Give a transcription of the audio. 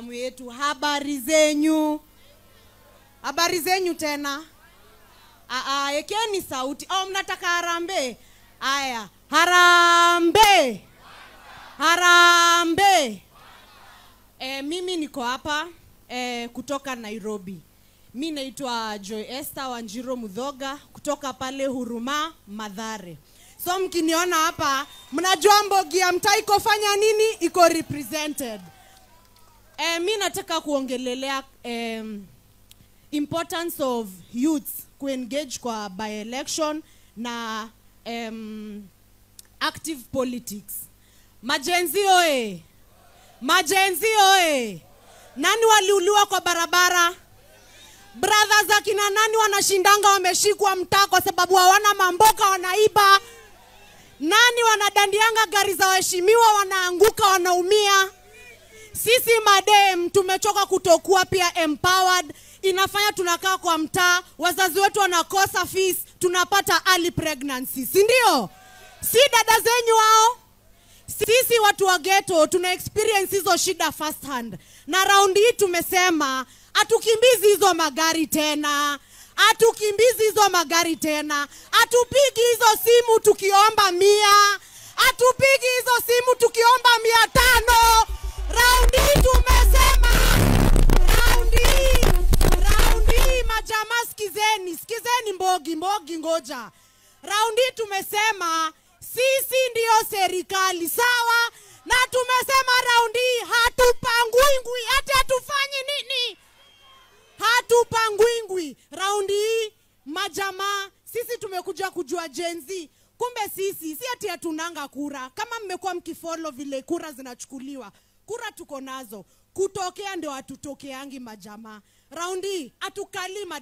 Yetu, habari zenyu? Habari zenyu tena? Ekeni sauti. Mnataka harambe? Aya, harambe. Harambe. Mimi niko hapa kutoka Nairobi. Mimi naitwa Joy Esther Wanjiro Mudhoga kutoka pale Huruma Mathare. So mkiniona hapa, mnajua Mbogi ya Mtaa iko fanya nini? Iko represented. Mimi nataka kuongelelea importance of youth engage kwa by-election na active politics. Majenzi oe! Majenzi oe! Nani waliuliwa kwa barabara? Brothers akina nani wanashindanga wameshikwa mtaa kwa sababu hawana mamboka, wanaiba? Nani wanadandianga gari za waheshimiwa wanaanguka wanaumia? Sisi madem tumechoka kutokuwa pia empowered. Inafanya tunakaa kwa mtaa, wazazi wetu wanakosa fees, tunapata early pregnancy, si ndio? Si dada zenyu hao? Sisi watu wa ghetto tuna experience hizo shida first hand. Na round hii tumesema atukimbizi hizo magari tena. Atukimbizi hizo magari tena. Atupigi hizo simu tukiomba 100. Atupigi hizo simu tukiomba 500. Round hii tumesema, round hii majamaa sikizeni Mbogi ngoja. Round hii tumesema sisi ndio serikali, sawa? Na tumesema round hii hatupangwingwi, hata hatufanyi nini? Hatupangwingwi. Round hii majamaa sisi tumekuja kujua Gen Z. Kumbe sisi si ati hatunanga kura. Kama mmekuwa mkifollow vile kura zinachukuliwa, kura tuko nazo. Kutokea ndio hatutokeangi majamaa. Round hii atukali